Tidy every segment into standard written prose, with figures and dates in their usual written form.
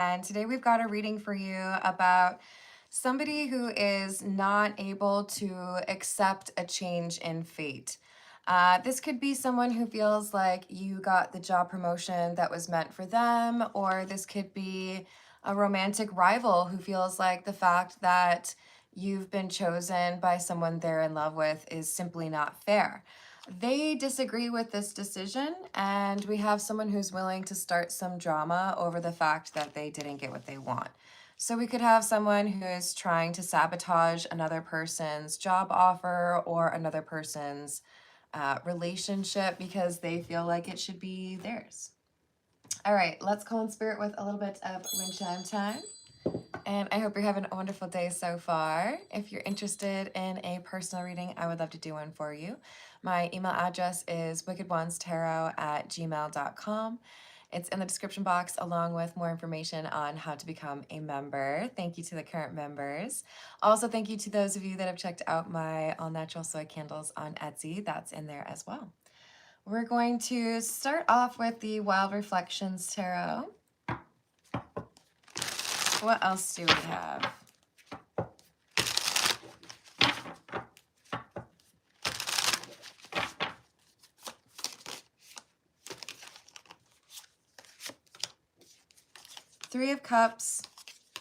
And today we've got a reading for you about somebody who is not able to accept a change in fate. This could be someone who feels like you got the job promotion that was meant for them, or this could be a romantic rival who feels like the fact that you've been chosen by someone they're in love with is simply not fair. They disagree with this decision, and we have someone who's willing to start some drama over the fact that they didn't get what they want. So we could have someone who is trying to sabotage another person's job offer or another person's relationship because they feel like it should be theirs. All right, let's call in spirit with a little bit of wind chime time. And I hope you're having a wonderful day so far. If you're interested in a personal reading, I would love to do one for you. My email address is wickedonestarot@gmail.com. It's in the description box along with more information on how to become a member. Thank you to the current members. Also, thank you to those of you that have checked out my all natural soy candles on Etsy. That's in there as well. We're going to start off with the Wild Reflections Tarot. What else do we have? Three of Cups,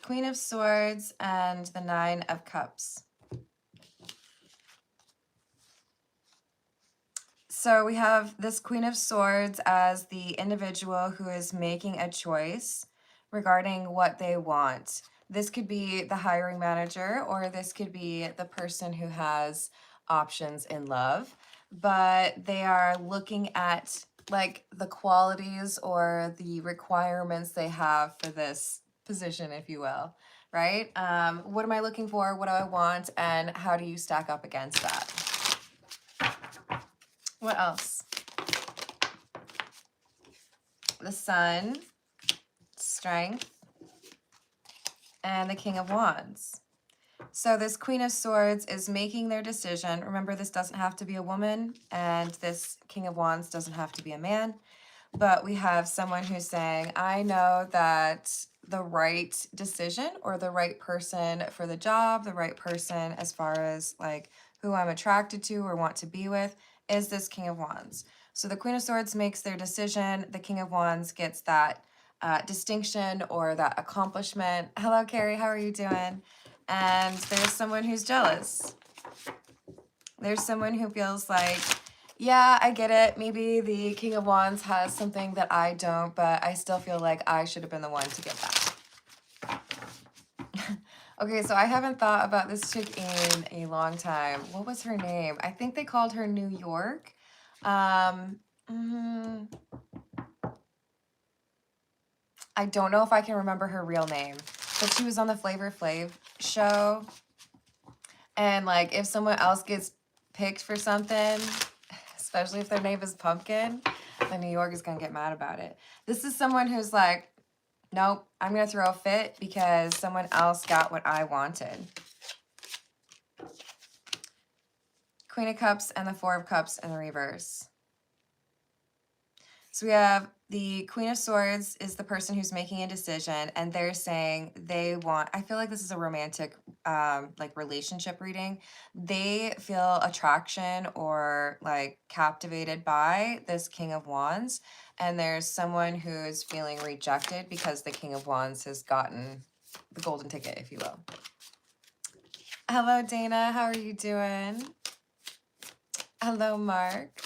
Queen of Swords, and the Nine of Cups. So we have this Queen of Swords as the individual who is making a choice regarding what they want. This could be the hiring manager, or this could be the person who has options in love, but they are looking at like the qualities or the requirements they have for this position, if you will, right? What am I looking for? What do I want? And how do you stack up against that? What else? The Sun, Strength, and the King of Wands. So this Queen of Swords is making their decision. Remember, this doesn't have to be a woman, and this King of Wands doesn't have to be a man. But we have someone who's saying, I know that the right decision or the right person for the job, the right person as far as like who I'm attracted to or want to be with, is this King of Wands. So the Queen of Swords makes their decision. The King of Wands gets that distinction or that accomplishment. Hello, Carrie. How are you doing? And there's someone who's jealous. There's someone who feels like, yeah, I get it. Maybe the King of Wands has something that I don't, but I still feel like I should have been the one to get that. Okay, so I haven't thought about this chick in a long time. What was her name? I think they called her New York. I don't know if I can remember her real name, but she was on the Flavor Flav show. And like, if someone else gets picked for something, especially if their name is Pumpkin, then New York is gonna get mad about it. This is someone who's like, nope, I'm gonna throw a fit because someone else got what I wanted. Queen of Cups and the Four of Cups in the reverse. So we have the Queen of Swords is the person who's making a decision, and they're saying they want, I feel like this is a romantic like relationship reading. They feel attraction or like captivated by this King of Wands, and there's someone who is feeling rejected because the King of Wands has gotten the golden ticket, if you will. Hello, Dana. How are you doing? Hello, Mark.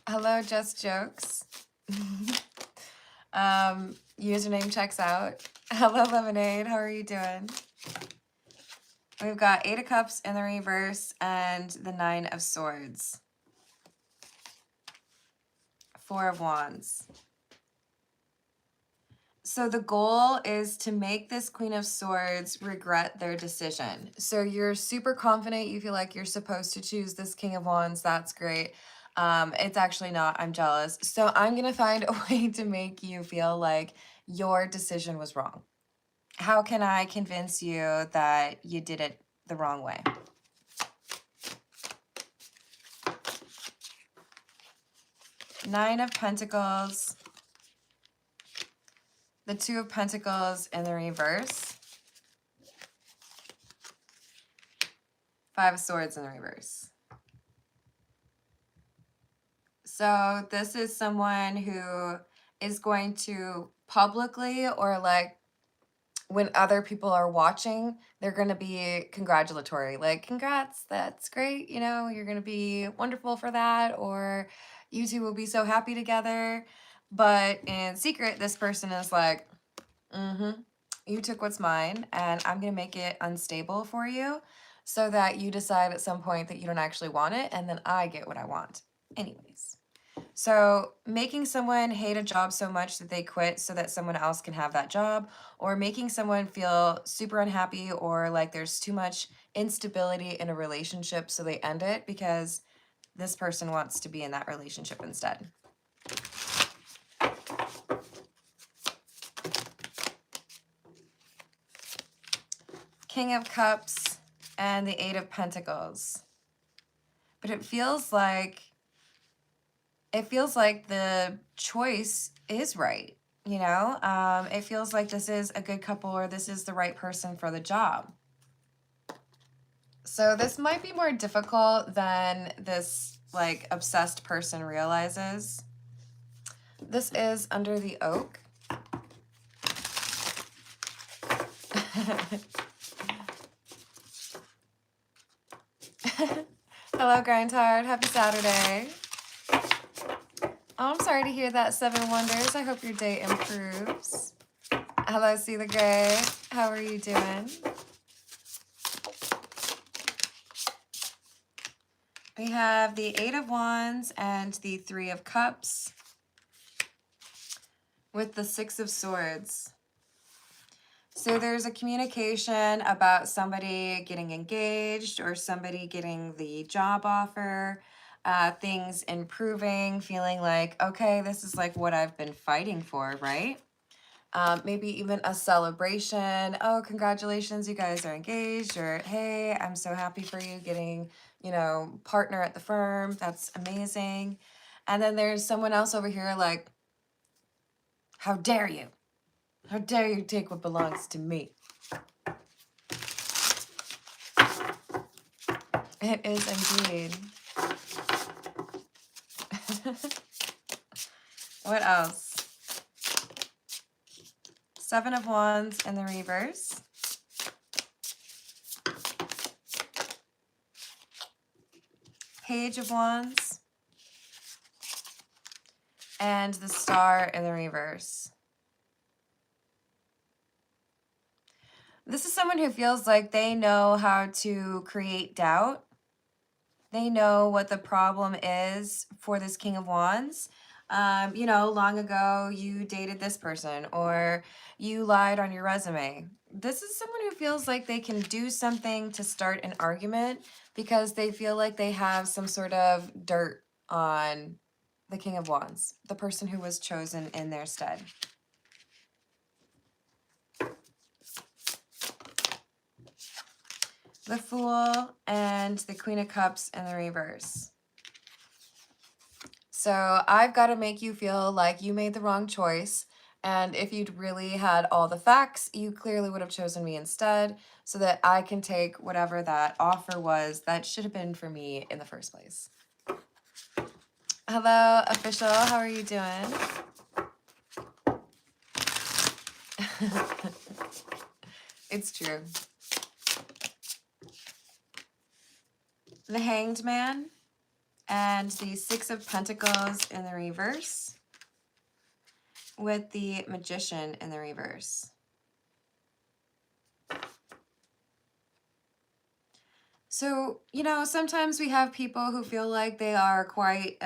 Hello, Just Jokes. Username checks out. Hello, Lemonade. How are you doing? We've got Eight of Cups in the reverse and the Nine of Swords. Four of Wands. So the goal is to make this Queen of Swords regret their decision. So you're super confident. You feel like you're supposed to choose this King of Wands. That's great. It's actually not. I'm jealous. So I'm going to find a way to make you feel like your decision was wrong. How can I convince you that you did it the wrong way? Nine of Pentacles, the Two of Pentacles in the reverse, Five of Swords in the reverse. So this is someone who is going to publicly, or like when other people are watching, they're going to be congratulatory. Like, congrats, that's great. You know, you're going to be wonderful for that. Or you two will be so happy together. But in secret, this person is like, you took what's mine and I'm going to make it unstable for you so that you decide at some point that you don't actually want it. And then I get what I want. Anyways. So making someone hate a job so much that they quit so that someone else can have that job, or making someone feel super unhappy or like there's too much instability in a relationship so they end it because this person wants to be in that relationship instead. King of Cups and the Eight of Pentacles. But it feels like the choice is right, you know? It feels like this is a good couple, or this is the right person for the job. So this might be more difficult than this like obsessed person realizes. This is under the oak. Hello, Grindhard. Happy Saturday. Oh, I'm sorry to hear that, Seven Wonders. I hope your day improves. Hello, See the Gray. How are you doing? We have the Eight of Wands and the Three of Cups with the Six of Swords. So there's a communication about somebody getting engaged or somebody getting the job offer, things improving, feeling like, okay, this is like what I've been fighting for, right? Maybe even a celebration. Oh, congratulations, you guys are engaged. Or, hey, I'm so happy for you getting, you know, partner at the firm. That's amazing. And then there's someone else over here like, how dare you? How dare you take what belongs to me? It is indeed. What else? Seven of Wands in the reverse. Page of Wands. And the Star in the reverse. This is someone who feels like they know how to create doubt. They know what the problem is for this King of Wands. You know, long ago you dated this person or you lied on your resume. This is someone who feels like they can do something to start an argument because they feel like they have some sort of dirt on the King of Wands, the person who was chosen in their stead. The Fool and the Queen of Cups in the reverse. So I've got to make you feel like you made the wrong choice. And if you'd really had all the facts, you clearly would have chosen me instead so that I can take whatever that offer was that should have been for me in the first place. Hello, Official. How are you doing? It's true. The Hanged Man and the Six of Pentacles in the reverse with the Magician in the reverse. So, you know, sometimes we have people who feel like they are quite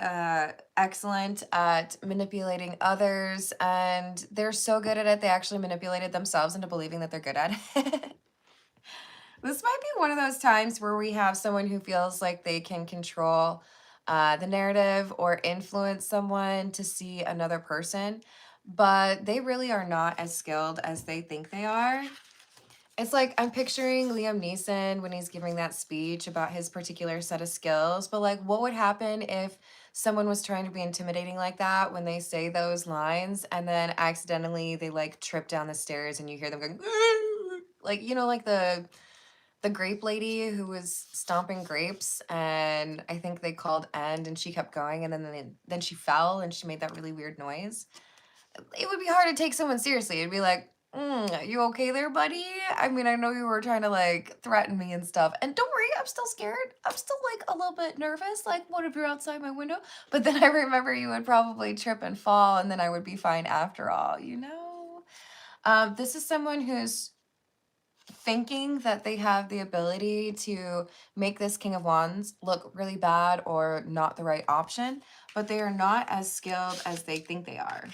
excellent at manipulating others, and they're so good at it, they actually manipulated themselves into believing that they're good at it. This might be one of those times where we have someone who feels like they can control the narrative or influence someone to see another person, but they really are not as skilled as they think they are. It's like I'm picturing Liam Neeson when he's giving that speech about his particular set of skills, but like what would happen if someone was trying to be intimidating like that when they say those lines, and then accidentally they like trip down the stairs and you hear them going like, you know, like the grape lady who was stomping grapes, and I think they called end and she kept going, and then she fell and she made that really weird noise. It would be hard to take someone seriously. It'd be like, you okay there, buddy? I mean, I know you were trying to like threaten me and stuff. And don't worry, I'm still scared. I'm still like a little bit nervous. Like, what if you're outside my window? But then I remember you would probably trip and fall, and then I would be fine after all, you know? This is someone who's thinking that they have the ability to make this King of Wands look really bad or not the right option, but they are not as skilled as they think they are.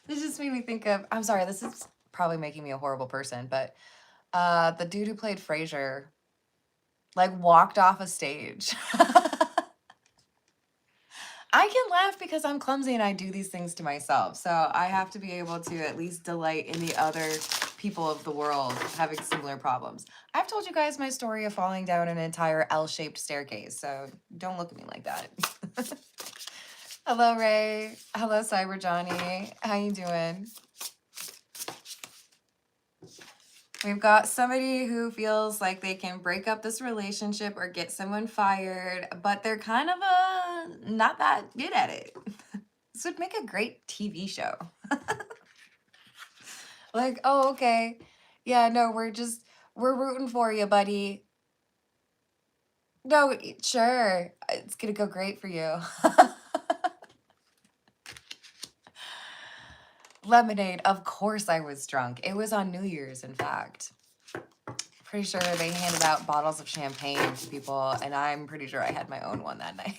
This just made me think of, I'm sorry, this is probably making me a horrible person, but the dude who played Frasier like walked off a stage. I can laugh because I'm clumsy and I do these things to myself. So I have to be able to at least delight in the other people of the world having similar problems. I've told you guys my story of falling down an entire L-shaped staircase, so don't look at me like that. Hello, Ray. Hello, Cyber Johnny. How you doing? We've got somebody who feels like they can break up this relationship or get someone fired, but they're kind of not that good at it. This would make a great TV show. Like, oh, okay. Yeah, no, we're rooting for you, buddy. No, sure. It's gonna go great for you. Lemonade, of course I was drunk. It was on New Year's, in fact. Pretty sure they handed out bottles of champagne to people, and I'm pretty sure I had my own one that night.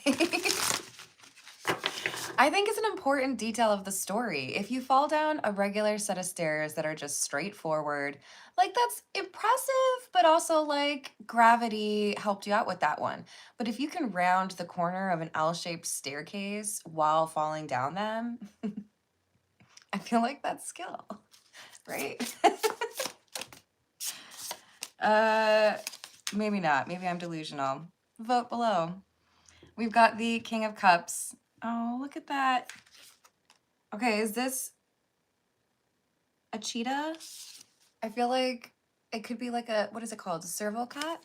I think it's an important detail of the story. If you fall down a regular set of stairs that are just straightforward, like that's impressive, but also like gravity helped you out with that one. But if you can round the corner of an L-shaped staircase while falling down them, I feel like that's skill, right? Maybe not. Maybe I'm delusional. Vote below. We've got the King of Cups. Oh, look at that. Okay, is this a cheetah? I feel like it could be like a, what is it called? A serval cat?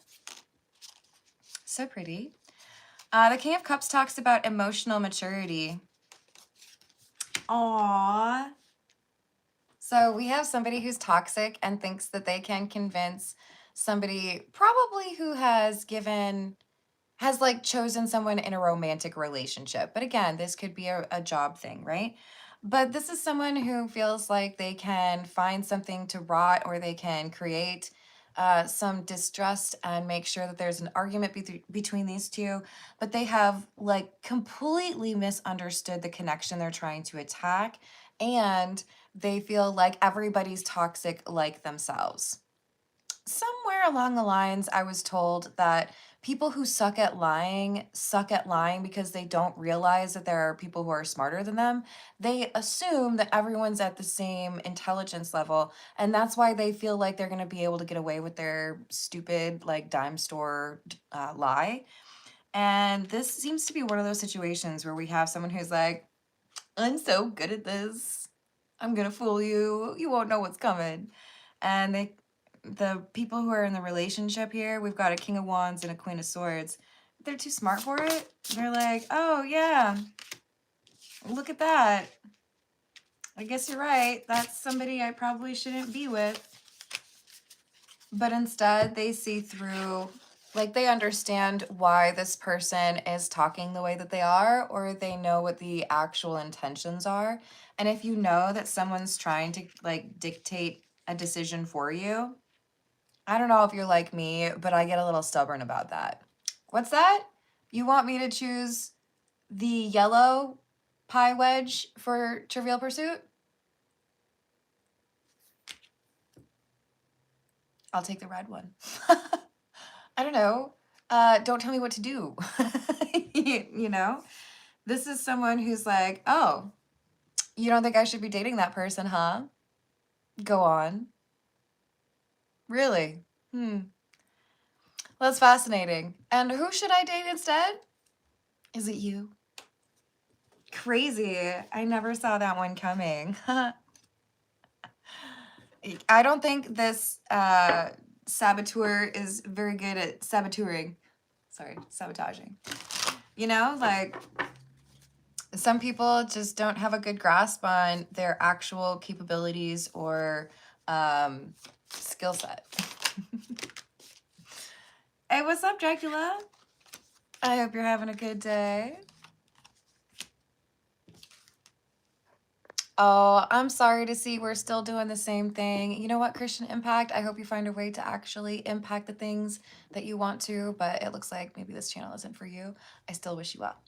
So pretty. The King of Cups talks about emotional maturity. Aww. So we have somebody who's toxic and thinks that they can convince somebody probably who has like chosen someone in a romantic relationship. But again, this could be a job thing, right? But this is someone who feels like they can find something to rot, or they can create some distrust and make sure that there's an argument between these two. But they have like completely misunderstood the connection they're trying to attack. And they feel like everybody's toxic like themselves. Somewhere along the lines, I was told that people who suck at lying because they don't realize that there are people who are smarter than them. They assume that everyone's at the same intelligence level, and that's why they feel like they're going to be able to get away with their stupid, like, dime store lie. And this seems to be one of those situations where we have someone who's like, I'm so good at this. I'm going to fool you. You won't know what's coming. And the people who are in the relationship here, we've got a King of Wands and a Queen of Swords. They're too smart for it. They're like, oh yeah, look at that. I guess you're right. That's somebody I probably shouldn't be with. But instead, they see through, like they understand why this person is talking the way that they are, or they know what the actual intentions are. And if you know that someone's trying to like dictate a decision for you, I don't know if you're like me, but I get a little stubborn about that. What's that? You want me to choose the yellow pie wedge for Trivial Pursuit? I'll take the red one. I don't know. Don't tell me what to do. You know? This is someone who's like, oh, you don't think I should be dating that person, huh? Go on. Really? That's fascinating. And who should I date instead? Is it you? Crazy. I never saw that one coming. I don't think this saboteur is very good at saboteuring. Sorry, sabotaging. You know, like some people just don't have a good grasp on their actual capabilities or skill set. Hey, what's up, Dracula? I hope you're having a good day. Oh, I'm sorry to see we're still doing the same thing. You know what, Christian Impact? I hope you find a way to actually impact the things that you want to, but it looks like maybe this channel isn't for you. I still wish you well.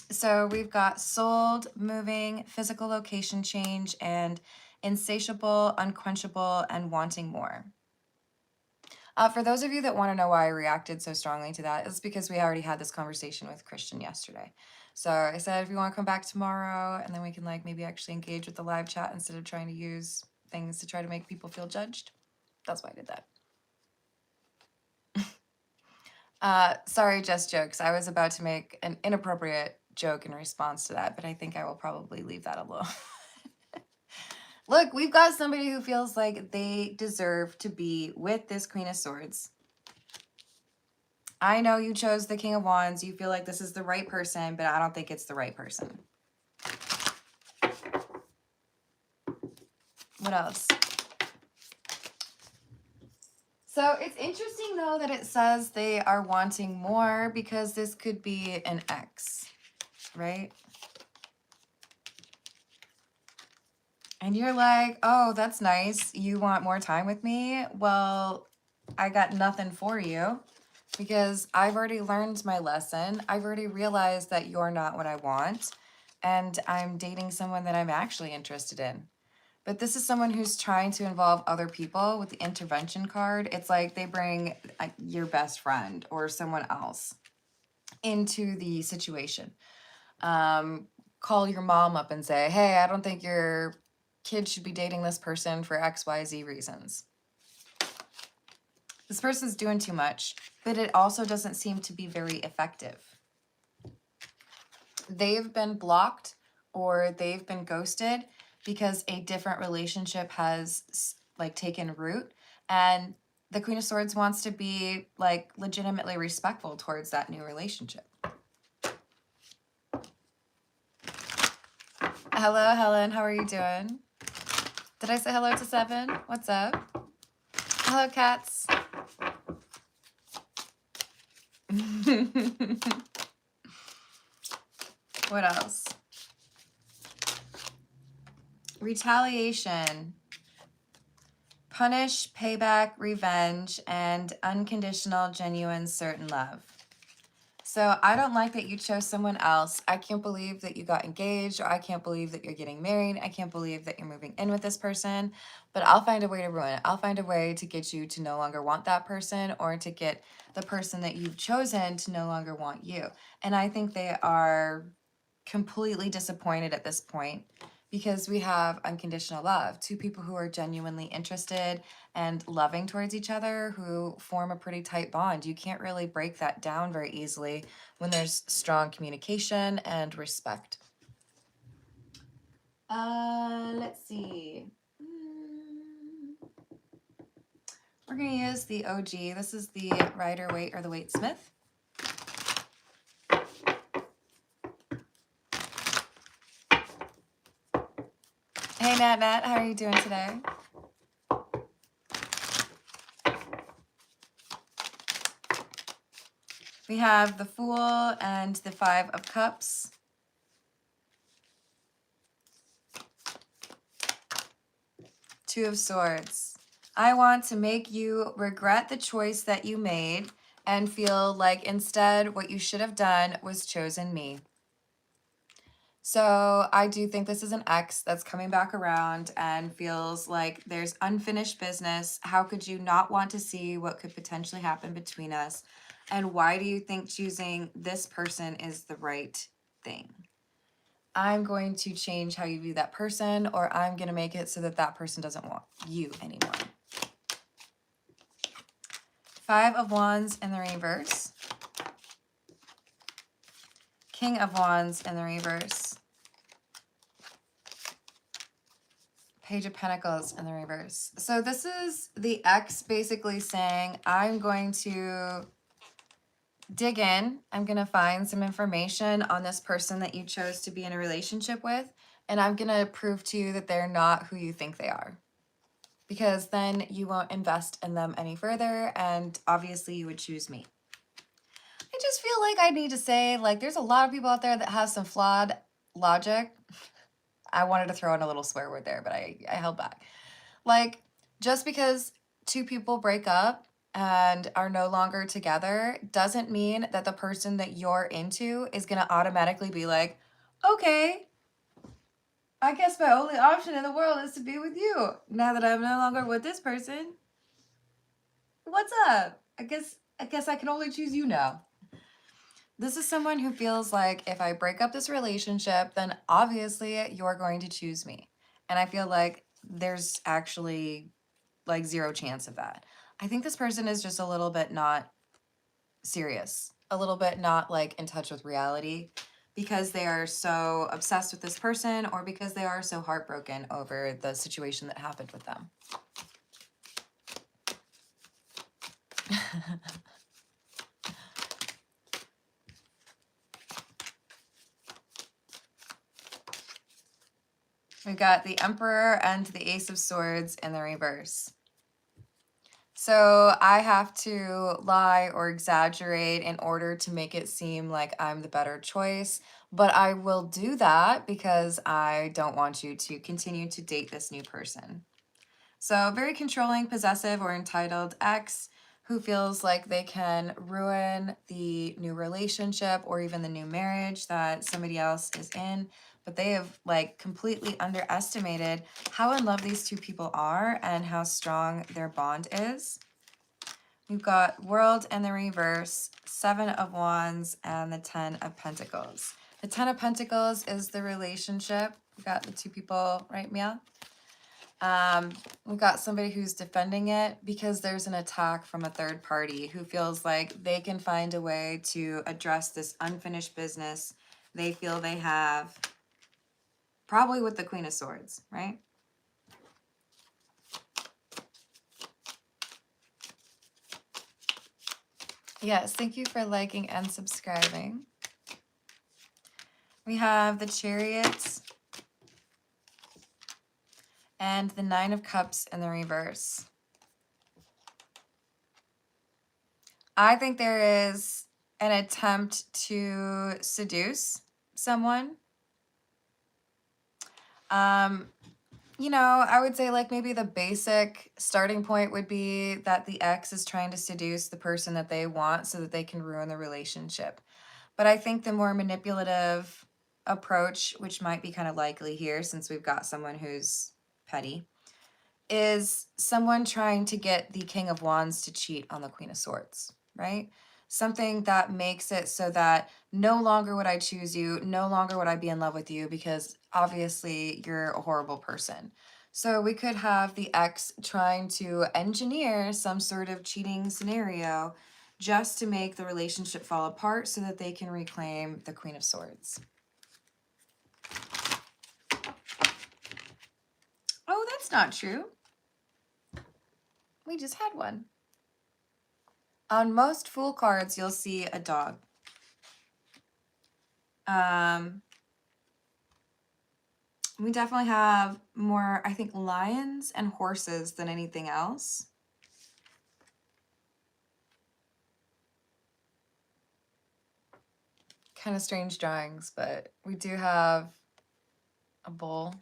So we've got sold, moving, physical location change, and insatiable, unquenchable, and wanting more. For those of you that want to know why I reacted so strongly to that, it's because we already had this conversation with Christian yesterday. So I said, if you want to come back tomorrow, and then we can like maybe actually engage with the live chat instead of trying to use things to try to make people feel judged. That's why I did that. Sorry, just jokes. I was about to make an inappropriate joke in response to that, but I think I will probably leave that alone. Look, we've got somebody who feels like they deserve to be with this Queen of Swords. I know you chose the King of Wands. You feel like this is the right person, but I don't think it's the right person. What else? So it's interesting, though, that it says they are wanting more because this could be an ex, right? And you're like, oh, that's nice. You want more time with me? Well, I got nothing for you because I've already learned my lesson. I've already realized that you're not what I want. And I'm dating someone that I'm actually interested in. But this is someone who's trying to involve other people with the intervention card. It's like they bring your best friend or someone else into the situation. Call your mom up and say, hey, I don't think your kid should be dating this person for XYZ reasons. This person's doing too much, but it also doesn't seem to be very effective. They've been blocked or they've been ghosted because a different relationship has like taken root, and the Queen of Swords wants to be like legitimately respectful towards that new relationship. Hello, Helen. How are you doing? Did I say hello to Seven? What's up? Hello, cats. What else? Retaliation, punish, payback, revenge, and unconditional, genuine, certain love. So I don't like that you chose someone else. I can't believe that you got engaged, or I can't believe that you're getting married. I can't believe that you're moving in with this person, but I'll find a way to ruin it. I'll find a way to get you to no longer want that person, or to get the person that you've chosen to no longer want you. And I think they are completely disappointed at this point because we have unconditional love, two people who are genuinely interested and loving towards each other, who form a pretty tight bond. You can't really break that down very easily when there's strong communication and respect. Let's see. We're going to use the OG. This is the Rider-Waite or the Waite-Smith. Hey, Nat, how are you doing today? We have the Fool and the Five of Cups. Two of Swords. I want to make you regret the choice that you made and feel like instead what you should have done was chosen me. So I do think this is an ex that's coming back around and feels like there's unfinished business. How could you not want to see what could potentially happen between us? And why do you think choosing this person is the right thing? I'm going to change how you view that person, or I'm going to make it so that that person doesn't want you anymore. Five of Wands in the reverse. King of Wands in the reverse. Page of Pentacles in the reverse. So this is the ex basically saying, I'm going to dig in. I'm going to find some information on this person that you chose to be in a relationship with. And I'm going to prove to you that they're not who you think they are. Because then you won't invest in them any further. And obviously you would choose me. I just feel like I need to say, like, there's a lot of people out there that have some flawed logic. I wanted to throw in a little swear word there, but I held back. Like, just because two people break up and are no longer together doesn't mean that the person that you're into is going to automatically be like, okay, I guess my only option in the world is to be with you. Now that I'm no longer with this person, what's up? I guess I can only choose you now. This is someone who feels like if I break up this relationship, then obviously you're going to choose me. And I feel like there's actually like zero chance of that. I think this person is just a little bit not serious, a little bit not like in touch with reality because they are so obsessed with this person or because they are so heartbroken over the situation that happened with them. We got the Emperor and the Ace of Swords in the reverse. So I have to lie or exaggerate in order to make it seem like I'm the better choice. But I will do that because I don't want you to continue to date this new person. So very controlling, possessive, or entitled ex who feels like they can ruin the new relationship or even the new marriage that somebody else is in. But they have like completely underestimated how in love these two people are and how strong their bond is. We've got World in the reverse, 7 of Wands, and the 10 of Pentacles. The 10 of Pentacles is the relationship. We've got the two people, right, Mia? We've got somebody who's defending it because there's an attack from a third party who feels like they can find a way to address this unfinished business they feel they have, probably with the Queen of Swords, right? Yes, thank you for liking and subscribing. We have the Chariot and the 9 of Cups in the reverse. I think there is an attempt to seduce someone. You know, I would say like maybe the basic starting point would be that the ex is trying to seduce the person that they want so that they can ruin the relationship. But I think the more manipulative approach, which might be kind of likely here since we've got someone who's petty, is someone trying to get the King of Wands to cheat on the Queen of Swords, right? Something that makes it so that no longer would I choose you, no longer would I be in love with you because obviously you're a horrible person. So we could have the ex trying to engineer some sort of cheating scenario just to make the relationship fall apart so that they can reclaim the Queen of Swords. Oh, that's not true. We just had one. On most Fool cards, you'll see a dog. We definitely have more, I think, lions and horses than anything else. Kind of strange drawings, but we do have a bull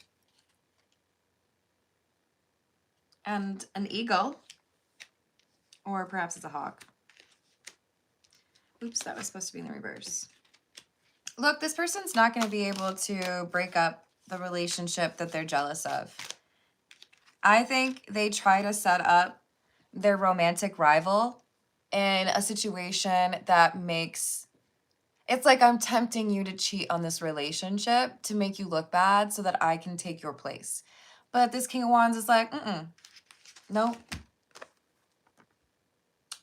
and an eagle, or perhaps it's a hawk. Oops, that was supposed to be in the reverse. Look, this person's not going to be able to break up the relationship that they're jealous of. I think they try to set up their romantic rival in a situation that makes... It's like I'm tempting you to cheat on this relationship to make you look bad so that I can take your place. But this King of Wands is like, nope.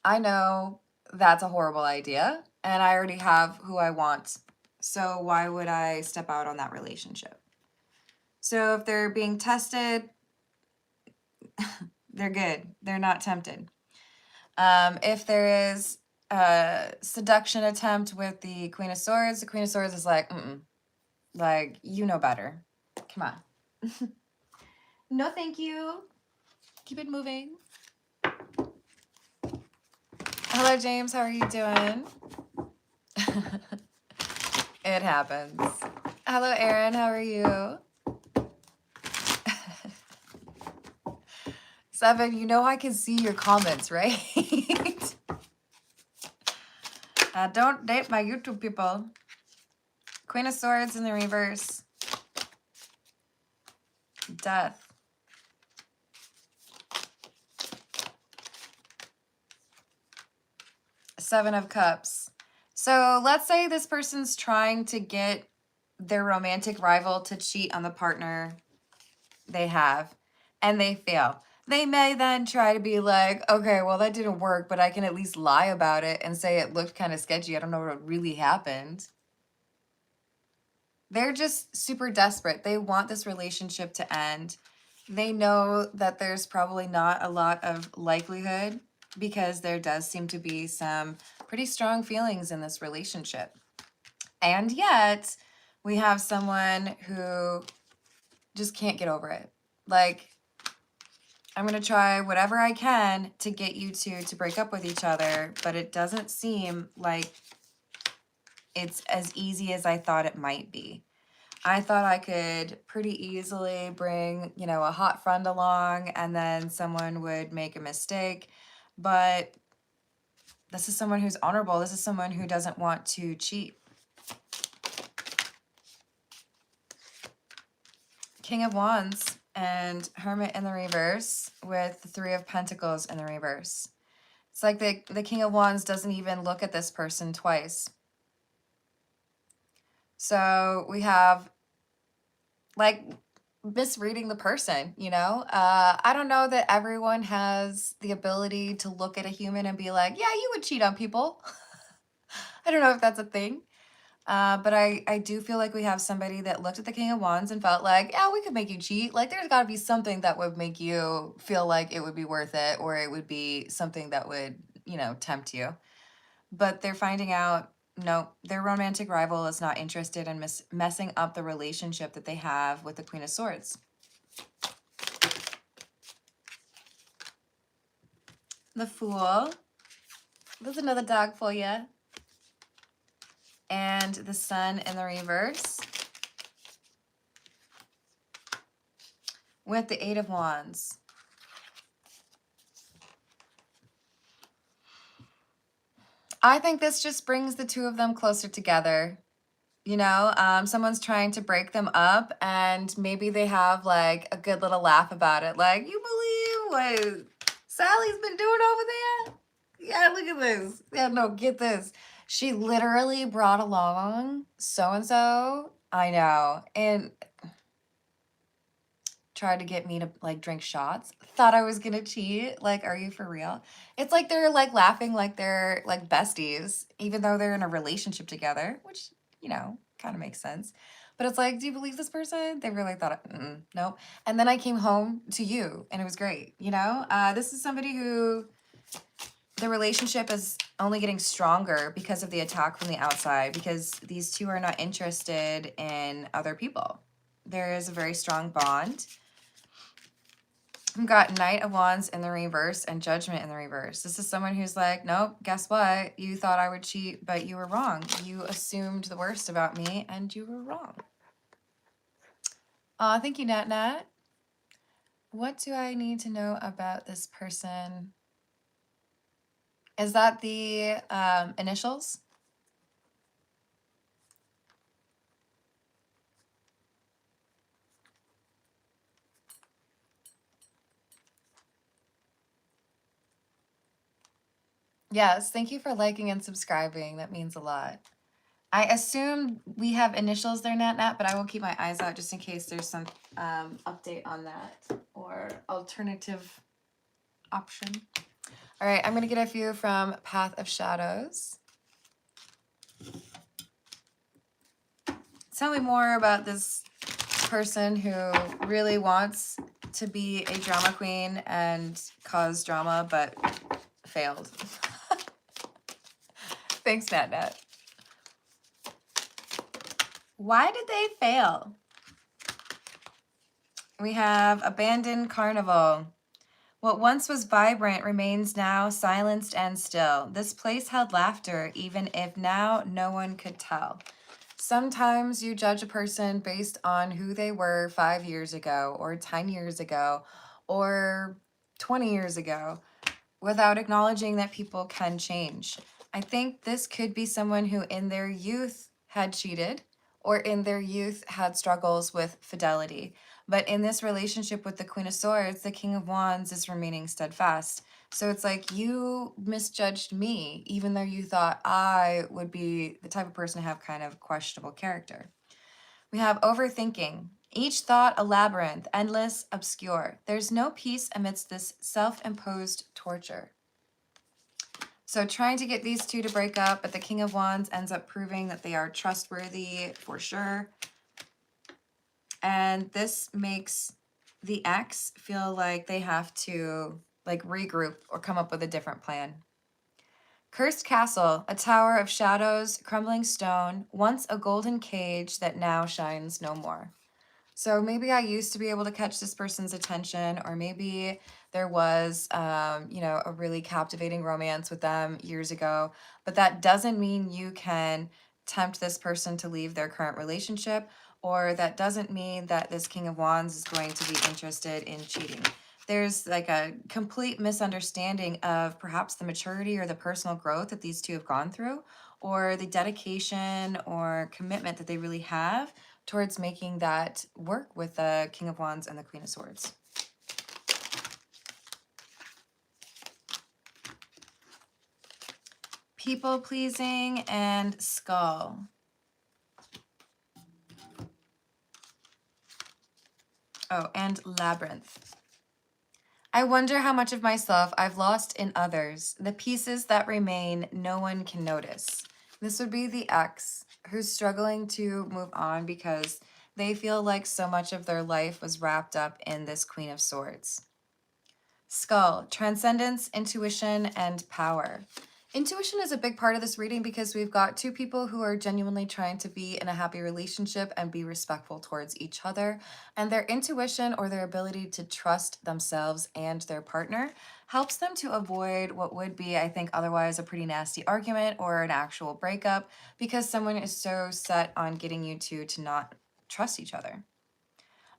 I know that's a horrible idea, and I already have who I want. So why would I step out on that relationship? So if they're being tested, they're good. They're not tempted. If there is a seduction attempt with the Queen of Swords is like, like, you know better. Come on. No, thank you. Keep it moving. Hello, James. How are you doing? It happens. Hello, Aaron. How are you? Seven, you know I can see your comments, right? Don't date my YouTube people. Queen of Swords in the reverse. Death. Seven of Cups. So let's say this person's trying to get their romantic rival to cheat on the partner they have, and they fail. They may then try to be like, okay, well, that didn't work, but I can at least lie about it and say it looked kind of sketchy. I don't know what really happened. They're just super desperate. They want this relationship to end. They know that there's probably not a lot of likelihood because there does seem to be some pretty strong feelings in this relationship. And yet, we have someone who just can't get over it. Like, I'm going to try whatever I can to get you two to break up with each other, but it doesn't seem like it's as easy as I thought it might be. I thought I could pretty easily bring, you know, a hot friend along and then someone would make a mistake. But this is someone who's honorable. This is someone who doesn't want to cheat. King of Wands and Hermit in the reverse with the Three of Pentacles in the reverse. It's like the King of Wands doesn't even look at this person twice. So we have like misreading the person, you know? I don't know that everyone has the ability to look at a human and be like, yeah, you would cheat on people. I don't know if that's a thing. But I do feel like we have somebody that looked at the King of Wands and felt like, yeah, we could make you cheat. Like, there's got to be something that would make you feel like it would be worth it, or it would be something that would, you know, tempt you. But they're finding out, no, their romantic rival is not interested in messing up the relationship that they have with the Queen of Swords. The Fool. There's another dog for you. And the Sun in the reverse. With the Eight of Wands. I think this just brings the two of them closer together. You know, someone's trying to break them up and maybe they have like a good little laugh about it. Like, you believe what Sally's been doing over there? Yeah, look at this. Yeah, no, get this. She literally brought along so-and-so. I know. And tried to get me to like drink shots. Thought I was gonna cheat. Like, are you for real? It's like they're like laughing like they're like besties, even though they're in a relationship together, which, you know, kind of makes sense. But it's like, do you believe this person? They really thought, nope. And then I came home to you and it was great. You know, this is somebody who the relationship is only getting stronger because of the attack from the outside, because these two are not interested in other people. There is a very strong bond. We've got Knight of Wands in the reverse and Judgment in the reverse. This is someone who's like, nope, guess what? You thought I would cheat, but you were wrong. You assumed the worst about me, and you were wrong. Thank you, Nat Nat. What do I need to know about this person? Is that the initials? Yes, thank you for liking and subscribing. That means a lot. I assume we have initials there, Nat Nat, but I will keep my eyes out just in case there's some update on that or alternative option. All right, I'm going to get a few from Path of Shadows. Tell me more about this person who really wants to be a drama queen and cause drama, but failed. Thanks, Nat. Why did they fail? We have abandoned carnival. What once was vibrant remains now silenced and still. This place held laughter, even if now no one could tell. Sometimes you judge a person based on who they were 5 years ago, or 10 years ago, or 20 years ago, without acknowledging that people can change. I think this could be someone who in their youth had cheated, or in their youth had struggles with fidelity. But in this relationship with the Queen of Swords, the King of Wands is remaining steadfast. So it's like, you misjudged me, even though you thought I would be the type of person to have kind of questionable character. We have overthinking. Each thought a labyrinth, endless, obscure. There's no peace amidst this self-imposed torture. So trying to get these two to break up, but the King of Wands ends up proving that they are trustworthy for sure. And this makes the ex feel like they have to like regroup or come up with a different plan. Cursed castle, a tower of shadows, crumbling stone, once a golden cage that now shines no more. So maybe I used to be able to catch this person's attention, or maybe there was, you know, a really captivating romance with them years ago, but that doesn't mean you can tempt this person to leave their current relationship, or that doesn't mean that this King of Wands is going to be interested in cheating. There's like a complete misunderstanding of perhaps the maturity or the personal growth that these two have gone through, or the dedication or commitment that they really have towards making that work with the King of Wands and the Queen of Swords. People pleasing and skull. Oh, and labyrinth. I wonder how much of myself I've lost in others. The pieces that remain, no one can notice. This would be the ex who's struggling to move on because they feel like so much of their life was wrapped up in this Queen of Swords. Skull, transcendence, intuition, and power. Intuition is a big part of this reading because we've got two people who are genuinely trying to be in a happy relationship and be respectful towards each other. And their intuition, or their ability to trust themselves and their partner, helps them to avoid what would be, I think, otherwise a pretty nasty argument or an actual breakup, because someone is so set on getting you two to not trust each other.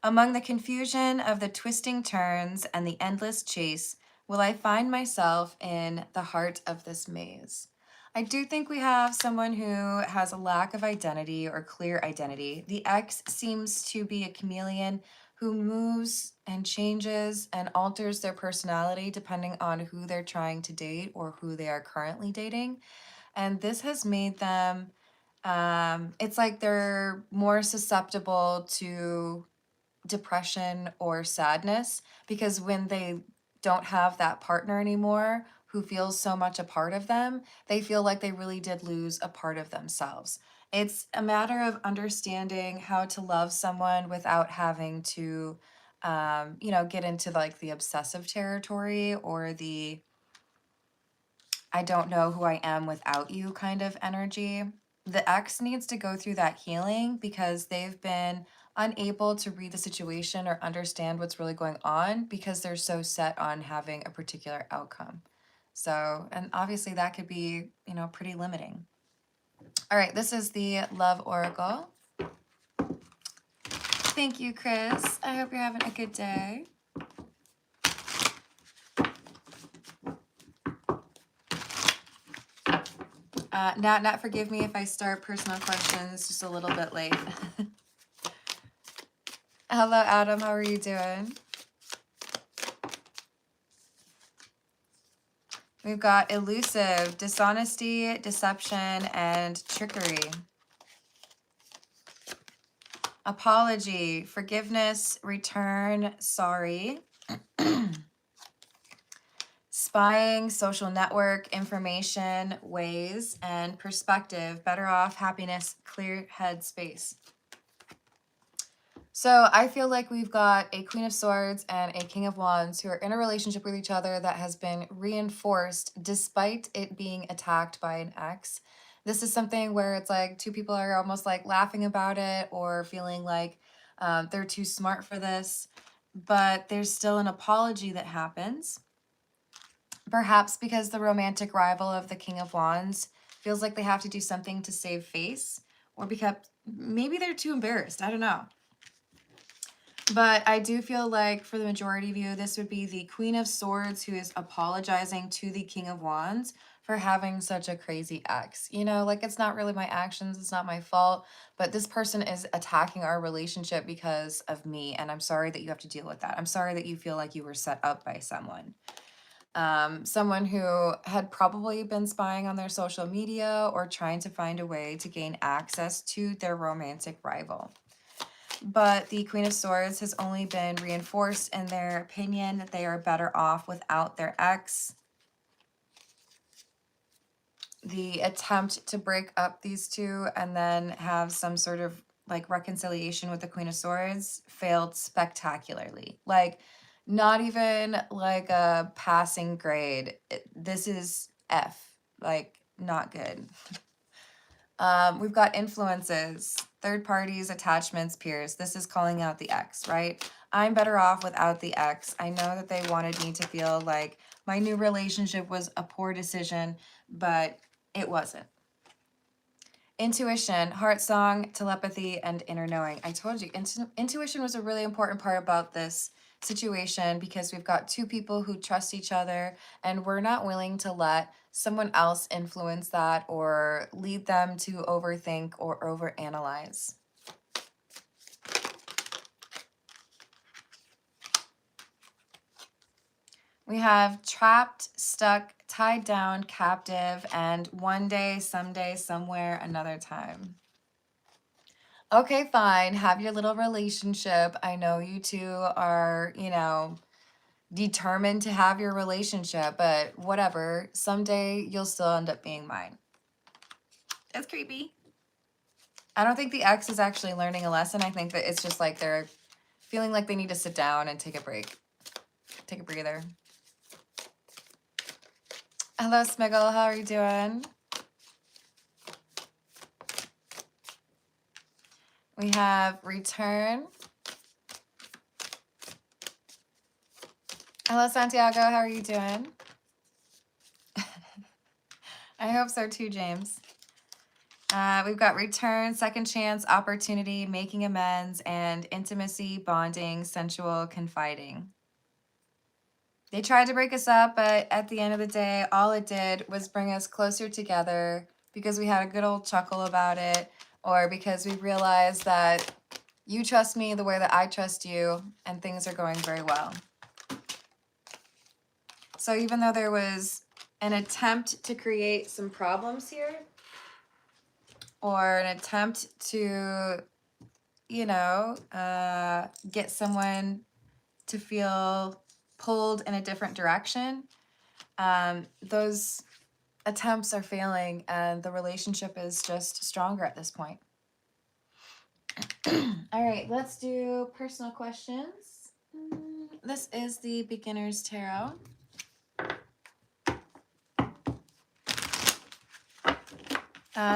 Among the confusion of the twisting turns and the endless chase, will I find myself in the heart of this maze? I do think we have someone who has a lack of identity or clear identity. The ex seems to be a chameleon who moves and changes and alters their personality depending on who they're trying to date or who they are currently dating. And this has made them, it's like they're more susceptible to depression or sadness, because when they don't have that partner anymore who feels so much a part of them, they feel like they really did lose a part of themselves. It's a matter of understanding how to love someone without having to, you know, get into like the obsessive territory or the I don't know who I am without you kind of energy. The ex needs to go through that healing because they've been unable to read the situation or understand what's really going on because they're so set on having a particular outcome. So, and obviously that could be, you know, pretty limiting. All right, this is the Love Oracle. Thank you, Chris. I hope you're having a good day. Nat, forgive me if I start personal questions just a little bit late. Hello, Adam. How are you doing? We've got elusive, dishonesty, deception, and trickery. Apology, forgiveness, return, sorry. Spying, social network, information, ways, and perspective, better off, happiness, clear head space. So I feel like we've got a Queen of Swords and a King of Wands who are in a relationship with each other that has been reinforced despite it being attacked by an ex. This is something where it's like two people are almost like laughing about it or feeling like they're too smart for this, but there's still an apology that happens. Perhaps because the romantic rival of the King of Wands feels like they have to do something to save face, or because maybe they're too embarrassed. I don't know. But I do feel like for the majority of you, this would be the Queen of Swords who is apologizing to the King of Wands for having such a crazy ex. You know, like it's not really my actions, it's not my fault, but this person is attacking our relationship because of me. And I'm sorry that you have to deal with that. I'm sorry that you feel like you were set up by someone. Someone who had probably been spying on their social media or trying to find a way to gain access to their romantic rival. But the Queen of Swords has only been reinforced in their opinion that they are better off without their ex. The attempt to break up these two and then have some sort of like reconciliation with the Queen of Swords failed spectacularly. Like, not even like a passing grade. This is F. Like, not good. We've got influences, third parties, attachments, peers. This is calling out the ex, right? I'm better off without the ex. I know that they wanted me to feel like my new relationship was a poor decision, but it wasn't. Intuition, heart song, telepathy, and inner knowing. I told you, intuition was a really important part about this situation because we've got two people who trust each other and we're not willing to let someone else influence that or lead them to overthink or overanalyze. We have trapped, stuck, tied down, captive, and one day, someday, somewhere, another time. Okay, fine. Have your little relationship. I know you two are, you know, determined to have your relationship, but whatever. Someday you'll still end up being mine. That's creepy. I don't think the ex is actually learning a lesson. I think that it's just like they're feeling like they need to sit down and take a break. Take a breather. Hello, Smiggle. How are you doing? We have return. Hello, Santiago. How are you doing? I hope so too, James. We've got return, second chance, opportunity, making amends, and intimacy, bonding, sensual, confiding. They tried to break us up, but at the end of the day, all it did was bring us closer together because we had a good old chuckle about it, or because we realized that you trust me the way that I trust you, and things are going very well. So even though there was an attempt to create some problems here, or an attempt to, you know, get someone to feel pulled in a different direction, those attempts are failing and the relationship is just stronger at this point. All right, let's do personal questions. This is the Beginner's Tarot.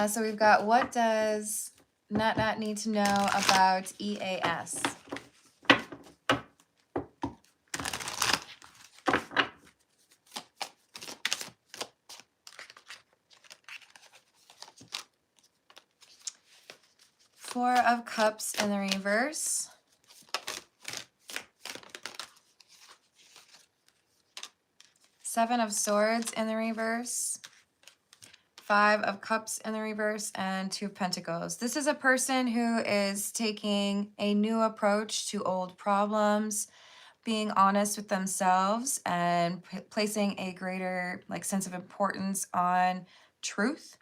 So we've got, what does Nat need to know about EAS? Four of Cups in the reverse. Seven of Swords in the reverse. Five of Cups in the reverse, and Two of Pentacles. This is a person who is taking a new approach to old problems, being honest with themselves, and placing a greater sense of importance on truth,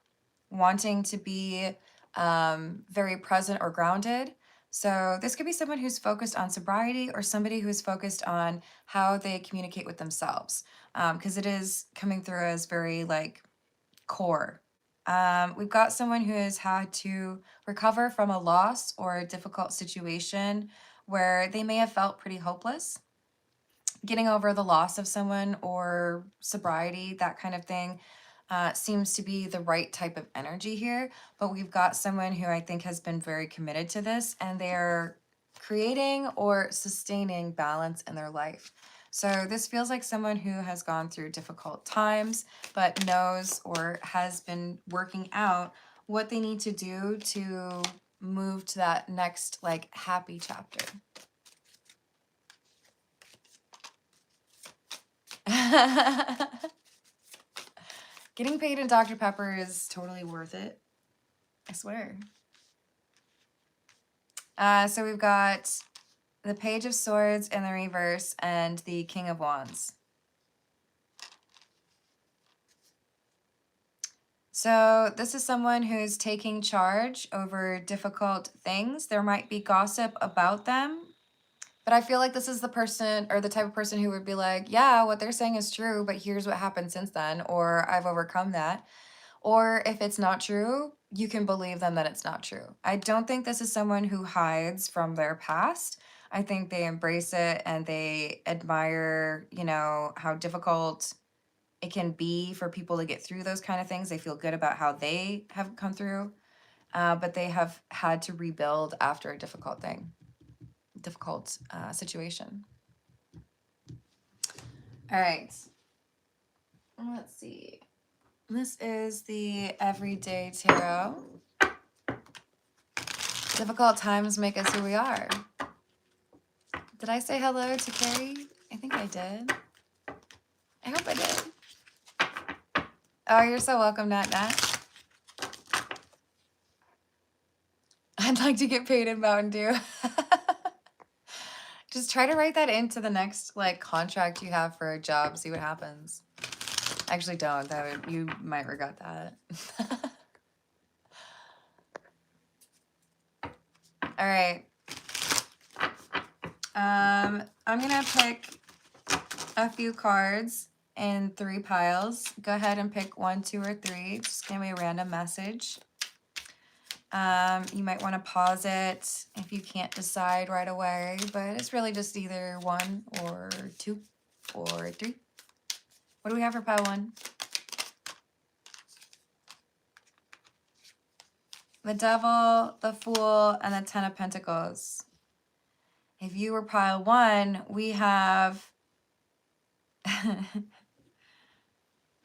wanting to be very present or grounded. So this could be someone who's focused on sobriety or somebody who's focused on how they communicate with themselves, because it is coming through as very core. We've got someone who has had to recover from a loss or a difficult situation, where they may have felt pretty hopeless. Getting over the loss of someone or sobriety, that kind of thing, seems to be the right type of energy here. But we've got someone who I think has been very committed to this, and they're creating or sustaining balance in their life. So this feels like someone who has gone through difficult times, but knows or has been working out what they need to do to move to that next, like, happy chapter. Getting paid in Dr. Pepper is totally worth it. I swear. So we've got the Page of Swords in the reverse and the King of Wands. So this is someone who's taking charge over difficult things. There might be gossip about them, but I feel like this is the person or the type of person who would be like, yeah, what they're saying is true, but here's what happened since then, or I've overcome that. Or if it's not true, you can believe them that it's not true. I don't think this is someone who hides from their past. I think they embrace it and they admire, you know, how difficult it can be for people to get through those kind of things. They feel good about how they have come through, but they have had to rebuild after a difficult situation. All right. Let's see. This is the Everyday Tarot. Difficult times make us who we are. Did I say hello to Carrie? I think I did. I hope I did. Oh, you're so welcome, Nat Nat. I'd like to get paid in Mountain Dew. Just try to write that into the next, like, contract you have for a job. See what happens. Actually, don't. You might regret that. All right. I'm gonna pick a few cards in 3 piles. Go ahead and pick 1, 2, or 3. Just give me a random message. You might want to pause it if you can't decide right away, but it's really just either 1 or 2 or 3. What do we have for pile 1? The Devil, the Fool, and the 10 of Pentacles. If you were pile 1, we have...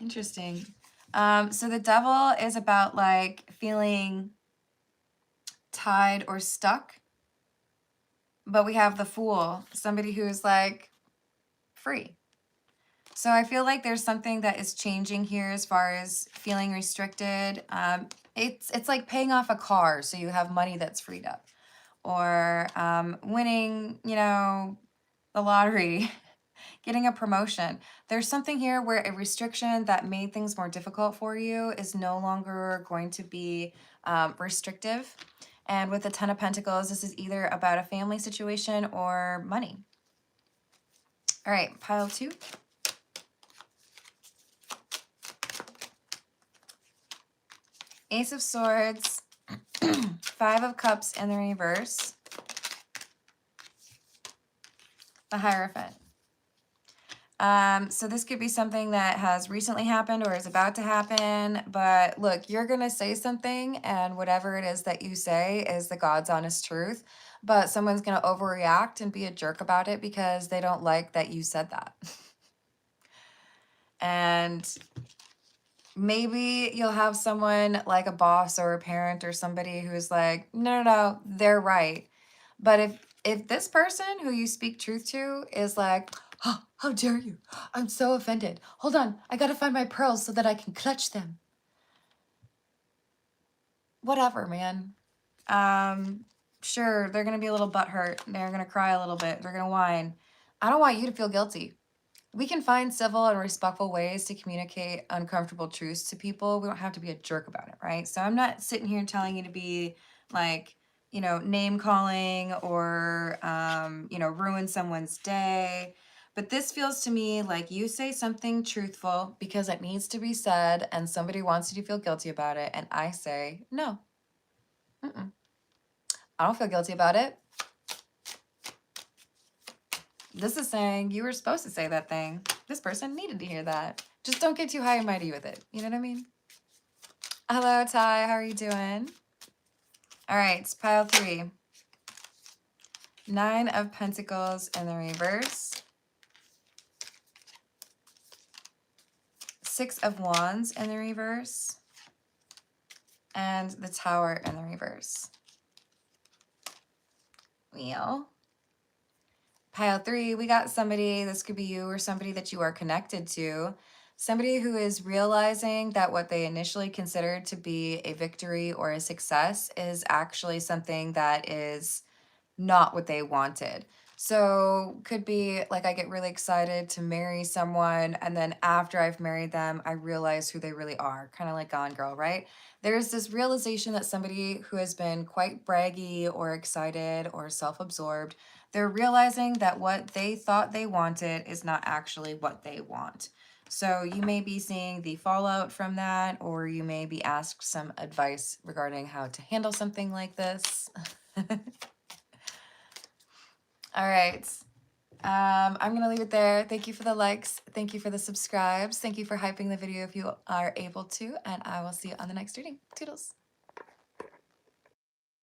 Interesting. So the Devil is about, like, feeling tied or stuck. But we have the Fool, somebody who is, like, free. So I feel like there's something that is changing here as far as feeling restricted. It's like paying off a car so you have money that's freed up. Or winning, you know, the lottery, getting a promotion. There's something here where a restriction that made things more difficult for you is no longer going to be restrictive. And with the 10 of Pentacles, this is either about a family situation or money. All right, pile 2. Ace of Swords, 5 of Cups in the reverse, the Hierophant. So this could be something that has recently happened or is about to happen, but look, you're going to say something and whatever it is that you say is the God's honest truth, but someone's going to overreact and be a jerk about it because they don't like that you said that. And maybe you'll have someone like a boss or a parent or somebody who's like, no, they're right. But if this person who you speak truth to is like, oh, how dare you? I'm so offended. Hold on, I gotta find my pearls so that I can clutch them. Whatever, man. Sure, they're gonna be a little butthurt. They're gonna cry a little bit. They're gonna whine. I don't want you to feel guilty. We can find civil and respectful ways to communicate uncomfortable truths to people. We don't have to be a jerk about it, right? So I'm not sitting here telling you to be like, you know, name calling or, you know, ruin someone's day. But this feels to me like you say something truthful because it needs to be said and somebody wants you to feel guilty about it. And I say, no, I don't feel guilty about it. This is saying you were supposed to say that thing. This person needed to hear that. Just don't get too high and mighty with it. You know what I mean? Hello, Ty. How are you doing? All right, pile 3. 9 of Pentacles in the reverse. 6 of Wands in the reverse. And the Tower in the reverse. Well, pile 3, we got somebody, this could be you or somebody that you are connected to. Somebody who is realizing that what they initially considered to be a victory or a success is actually something that is not what they wanted. So could be like I get really excited to marry someone, and then after I've married them, I realize who they really are. Kind of like Gone Girl, right? There's this realization that somebody who has been quite braggy or excited or self-absorbed, they're realizing that what they thought they wanted is not actually what they want. So you may be seeing the fallout from that, or you may be asked some advice regarding how to handle something like this. All right. I'm going to leave it there. Thank you for the likes. Thank you for the subscribes. Thank you for hyping the video if you are able to. And I will see you on the next reading. Toodles.